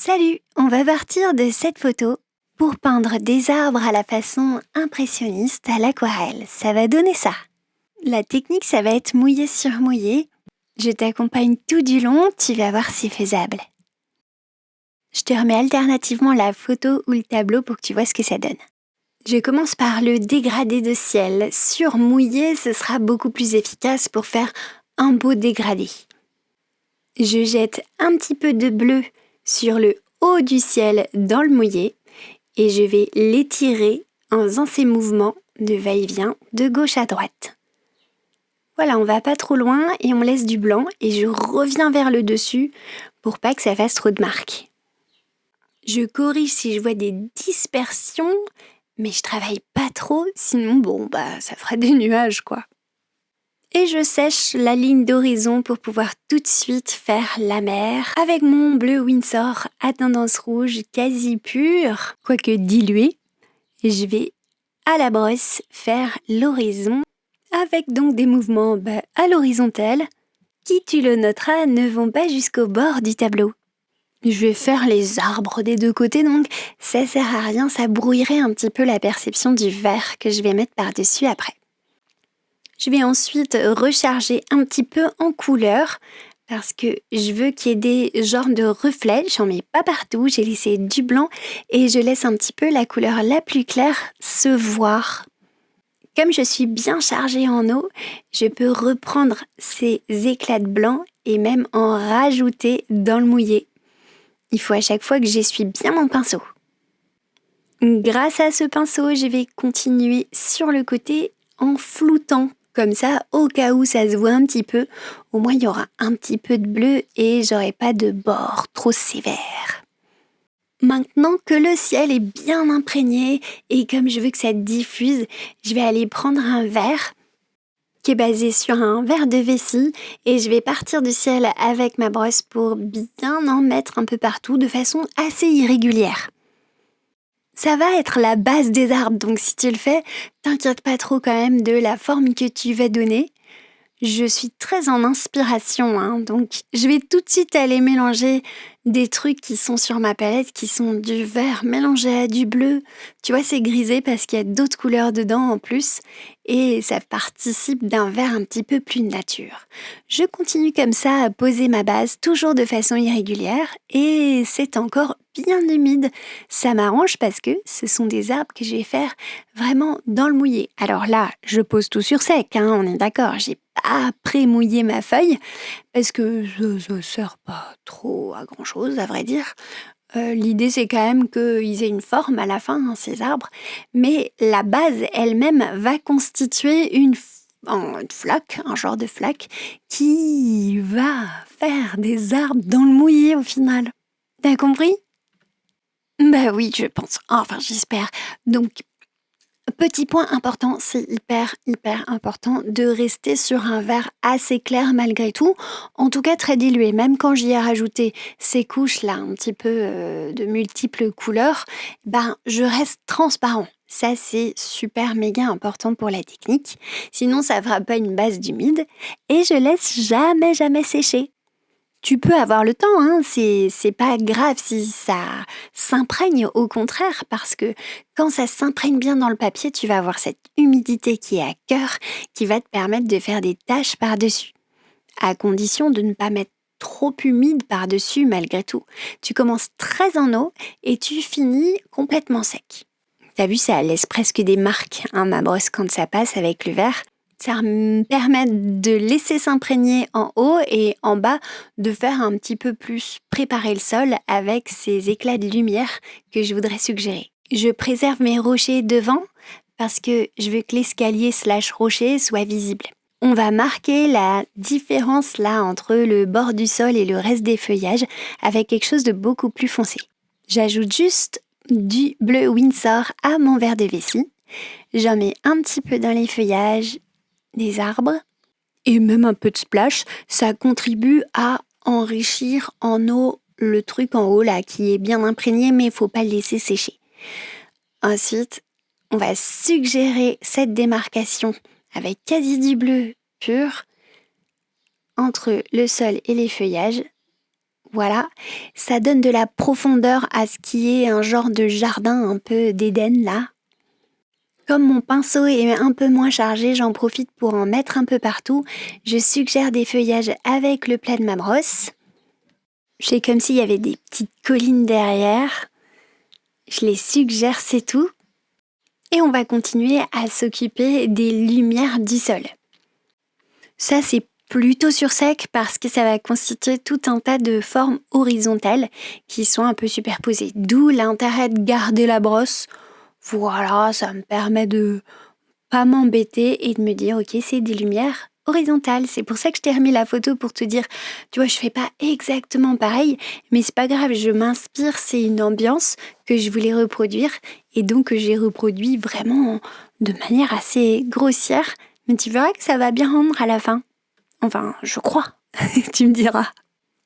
Salut, on va partir de cette photo pour peindre des arbres à la façon impressionniste à l'aquarelle. Ça va donner ça. La technique, ça va être mouillé sur mouillé. Je t'accompagne tout du long, tu vas voir si c'est faisable. Je te remets alternativement la photo ou le tableau pour que tu vois ce que ça donne. Je commence par le dégradé de ciel. Sur mouillé, ce sera beaucoup plus efficace pour faire un beau dégradé. Je jette un petit peu de bleu sur le haut du ciel dans le mouillé et je vais l'étirer en faisant ces mouvements de va-et-vient de gauche à droite. Voilà, on va pas trop loin et on laisse du blanc et je reviens vers le dessus pour pas que ça fasse trop de marques. Je corrige si je vois des dispersions, mais je travaille pas trop, sinon ça fera des nuages quoi. Et je sèche la ligne d'horizon pour pouvoir tout de suite faire la mer avec mon bleu Winsor à tendance rouge quasi pure, quoique diluée. Je vais à la brosse faire l'horizon avec donc des mouvements à l'horizontale qui, tu le noteras, ne vont pas jusqu'au bord du tableau. Je vais faire les arbres des deux côtés, donc ça sert à rien, ça brouillerait un petit peu la perception du vert que je vais mettre par-dessus après. Je vais ensuite recharger un petit peu en couleur parce que je veux qu'il y ait des genres de reflets. J'en mets pas partout, j'ai laissé du blanc et je laisse un petit peu la couleur la plus claire se voir. Comme je suis bien chargée en eau, je peux reprendre ces éclats de blanc et même en rajouter dans le mouillé. Il faut à chaque fois que j'essuie bien mon pinceau. Grâce à ce pinceau, je vais continuer sur le côté en floutant. Comme ça, au cas où ça se voit un petit peu, au moins il y aura un petit peu de bleu et j'aurai pas de bord trop sévère. Maintenant que le ciel est bien imprégné et comme je veux que ça diffuse, je vais aller prendre un verre qui est basé sur un verre de vessie et je vais partir du ciel avec ma brosse pour bien en mettre un peu partout de façon assez irrégulière. Ça va être la base des arbres, donc si tu le fais, t'inquiète pas trop quand même de la forme que tu vas donner. Je suis très en inspiration, donc je vais tout de suite aller mélanger des trucs qui sont sur ma palette, qui sont du vert mélangé à du bleu. Tu vois, c'est grisé parce qu'il y a d'autres couleurs dedans en plus et ça participe d'un vert un petit peu plus nature. Je continue comme ça à poser ma base, toujours de façon irrégulière et c'est encore bien humide. Ça m'arrange parce que ce sont des arbres que je vais faire vraiment dans le mouillé. Alors là, je pose tout sur sec, on est d'accord, j'ai pas pré-mouillé ma feuille parce que ça sert pas trop à grand chose à vrai dire. L'idée c'est quand même qu'ils aient une forme à la fin, ces arbres, mais la base elle-même va constituer une flaque, un genre de flaque qui va faire des arbres dans le mouillé au final. T'as compris ? Bah oui, je pense. Enfin, j'espère. Donc, petit point important, c'est hyper important de rester sur un vert assez clair malgré tout, en tout cas très dilué. Même quand j'y ai rajouté ces couches-là, un petit peu de multiples couleurs, je reste transparent. Ça, c'est super méga important pour la technique. Sinon, ça fera pas une base d'humide. Et je laisse jamais sécher. Tu peux avoir le temps, c'est pas grave si ça s'imprègne, au contraire, parce que quand ça s'imprègne bien dans le papier, tu vas avoir cette humidité qui est à cœur, qui va te permettre de faire des taches par-dessus, à condition de ne pas mettre trop humide par-dessus malgré tout. Tu commences très en eau et tu finis complètement sec. T'as vu, ça laisse presque des marques, ma brosse quand ça passe avec le verre. Ça me permet de laisser s'imprégner en haut et en bas, de faire un petit peu plus préparer le sol avec ces éclats de lumière que je voudrais suggérer. Je préserve mes rochers devant parce que je veux que l'escalier / rocher soit visible. On va marquer la différence là entre le bord du sol et le reste des feuillages avec quelque chose de beaucoup plus foncé. J'ajoute juste du bleu Winsor à mon verre de vessie. J'en mets un petit peu dans les feuillages des arbres et même un peu de splash, ça contribue à enrichir en eau le truc en haut là qui est bien imprégné mais il faut pas le laisser sécher. Ensuite, on va suggérer cette démarcation avec quasi du bleu pur entre le sol et les feuillages. Voilà, ça donne de la profondeur à ce qui est un genre de jardin un peu d'Éden là. Comme mon pinceau est un peu moins chargé, j'en profite pour en mettre un peu partout. Je suggère des feuillages avec le plat de ma brosse. Je fais comme s'il y avait des petites collines derrière. Je les suggère, c'est tout. Et on va continuer à s'occuper des lumières du sol. Ça, c'est plutôt sur sec parce que ça va constituer tout un tas de formes horizontales qui sont un peu superposées. D'où l'intérêt de garder la brosse. Voilà, ça me permet de pas m'embêter et de me dire ok, c'est des lumières horizontales. C'est pour ça que je t'ai remis la photo pour te dire, tu vois, je fais pas exactement pareil, mais c'est pas grave, je m'inspire, c'est une ambiance que je voulais reproduire et donc que j'ai reproduit vraiment de manière assez grossière, mais tu verras que ça va bien rendre à la fin. Enfin, je crois, tu me diras.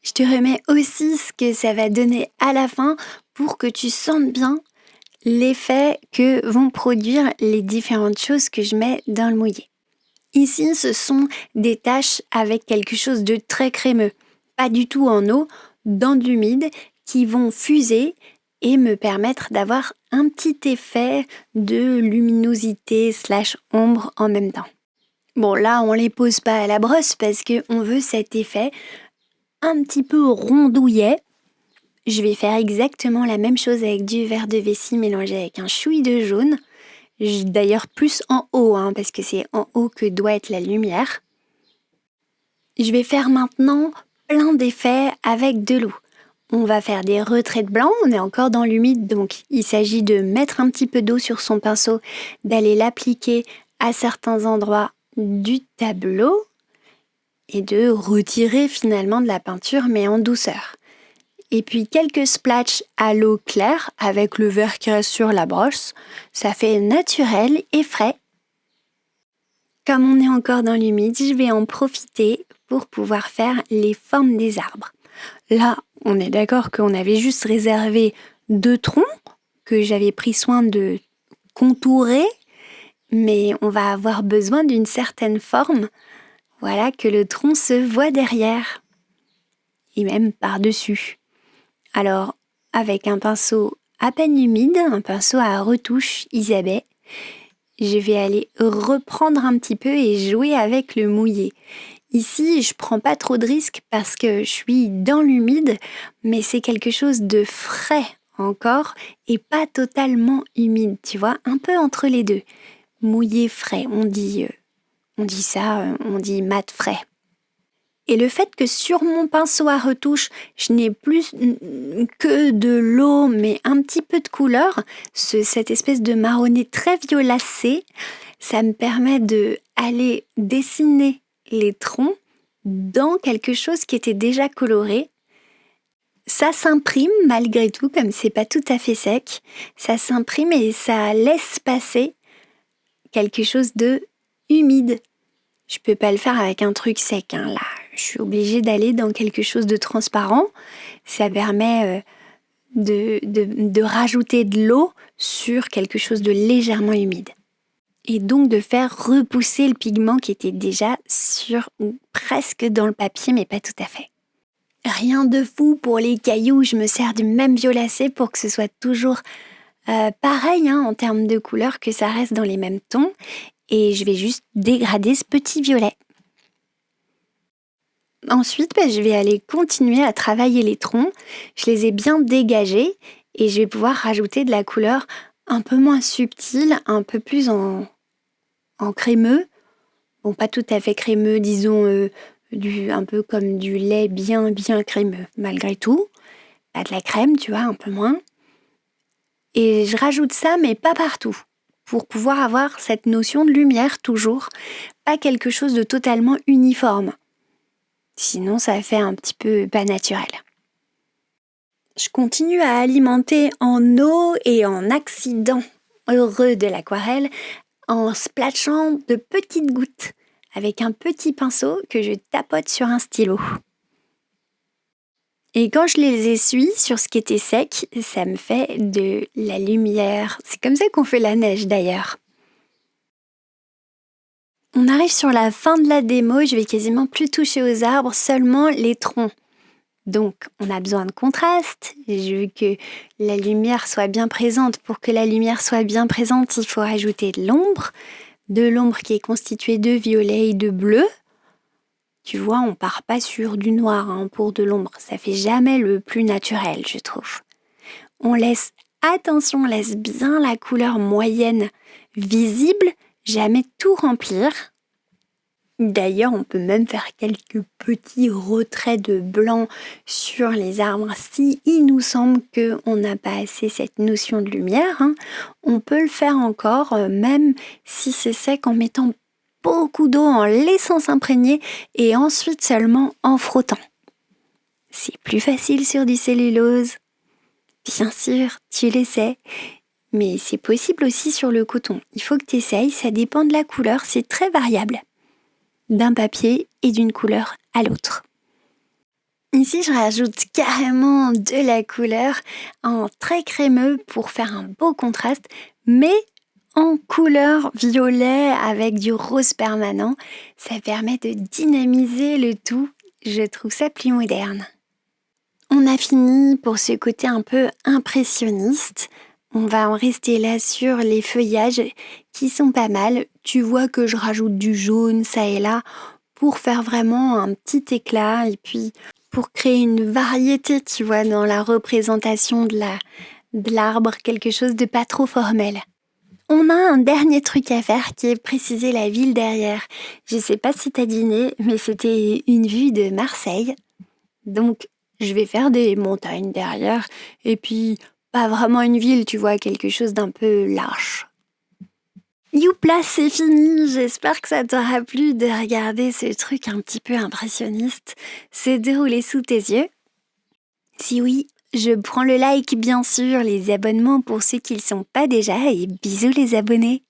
Je te remets aussi ce que ça va donner à la fin pour que tu sentes bien l'effet que vont produire les différentes choses que je mets dans le mouillé. Ici, ce sont des taches avec quelque chose de très crémeux, pas du tout en eau, dans de l'humide, qui vont fuser et me permettre d'avoir un petit effet de luminosité / ombre en même temps. Bon, là, on les pose pas à la brosse parce qu'on veut cet effet un petit peu rondouillet. Je vais faire exactement la même chose avec du vert de vessie mélangé avec un chouï de jaune. D'ailleurs plus en haut, parce que c'est en haut que doit être la lumière. Je vais faire maintenant plein d'effets avec de l'eau. On va faire des retraits de blanc, on est encore dans l'humide, donc il s'agit de mettre un petit peu d'eau sur son pinceau, d'aller l'appliquer à certains endroits du tableau et de retirer finalement de la peinture mais en douceur. Et puis quelques splatchs à l'eau claire avec le vert qui reste sur la brosse. Ça fait naturel et frais. Comme on est encore dans l'humide, je vais en profiter pour pouvoir faire les formes des arbres. Là, on est d'accord qu'on avait juste réservé 2 troncs que j'avais pris soin de contourer, mais on va avoir besoin d'une certaine forme. Voilà, que le tronc se voit derrière et même par-dessus. Alors, avec un pinceau à peine humide, un pinceau à retouche Isabelle, je vais aller reprendre un petit peu et jouer avec le mouillé. Ici, je prends pas trop de risques parce que je suis dans l'humide, mais c'est quelque chose de frais encore et pas totalement humide, tu vois, un peu entre les deux. Mouillé frais, on dit mat frais. Et le fait que sur mon pinceau à retouche, je n'ai plus que de l'eau, mais un petit peu de couleur, cette espèce de marronné très violacé, ça me permet de aller dessiner les troncs dans quelque chose qui était déjà coloré. Ça s'imprime malgré tout, comme c'est pas tout à fait sec. Ça s'imprime et ça laisse passer quelque chose de humide. Je peux pas le faire avec un truc sec, là. Je suis obligée d'aller dans quelque chose de transparent. Ça permet de rajouter de l'eau sur quelque chose de légèrement humide. Et donc de faire repousser le pigment qui était déjà sur ou presque dans le papier, mais pas tout à fait. Rien de fou pour les cailloux, je me sers du même violacé pour que ce soit toujours pareil en termes de couleur, que ça reste dans les mêmes tons. Et je vais juste dégrader ce petit violet. Ensuite, je vais aller continuer à travailler les troncs. Je les ai bien dégagés et je vais pouvoir rajouter de la couleur un peu moins subtile, un peu plus en crémeux. Bon, pas tout à fait crémeux, disons un peu comme du lait bien crémeux, malgré tout. Pas de la crème, tu vois, un peu moins. Et je rajoute ça, mais pas partout, pour pouvoir avoir cette notion de lumière toujours, pas quelque chose de totalement uniforme. Sinon, ça fait un petit peu pas naturel. Je continue à alimenter en eau et en accident heureux de l'aquarelle en splatchant de petites gouttes avec un petit pinceau que je tapote sur un stylo. Et quand je les essuie sur ce qui était sec, ça me fait de la lumière. C'est comme ça qu'on fait la neige d'ailleurs. On arrive sur la fin de la démo, je vais quasiment plus toucher aux arbres, seulement les troncs. Donc, on a besoin de contraste. Je veux que la lumière soit bien présente. Pour que la lumière soit bien présente, il faut rajouter de l'ombre qui est constituée de violet et de bleu. Tu vois, on part pas sur du noir pour de l'ombre. Ça fait jamais le plus naturel, je trouve. On laisse bien la couleur moyenne visible, jamais tout remplir. D'ailleurs, on peut même faire quelques petits retraits de blanc sur les arbres si il nous semble qu'on n'a pas assez cette notion de lumière. On peut le faire encore, même si c'est sec, en mettant beaucoup d'eau, en laissant s'imprégner et ensuite seulement en frottant. C'est plus facile sur du cellulose. Bien sûr, tu le sais. Mais c'est possible aussi sur le coton. Il faut que tu essayes, ça dépend de la couleur, c'est très variable. D'un papier et d'une couleur à l'autre. Ici, je rajoute carrément de la couleur en très crémeux pour faire un beau contraste, mais en couleur violet avec du rose permanent. Ça permet de dynamiser le tout. Je trouve ça plus moderne. On a fini pour ce côté un peu impressionniste. On va en rester là sur les feuillages qui sont pas mal. Tu vois que je rajoute du jaune, ça et là, pour faire vraiment un petit éclat et puis pour créer une variété, tu vois, dans la représentation de l'arbre, quelque chose de pas trop formel. On a un dernier truc à faire qui est préciser la ville derrière. Je sais pas si t'as deviné, mais c'était une vue de Marseille. Donc, je vais faire des montagnes derrière et puis pas vraiment une ville, tu vois, quelque chose d'un peu large. Youpla, c'est fini. J'espère que ça t'aura plu de regarder ce truc un petit peu impressionniste se dérouler sous tes yeux. Si oui, je prends le like bien sûr, les abonnements pour ceux qui ne le sont pas déjà et bisous les abonnés.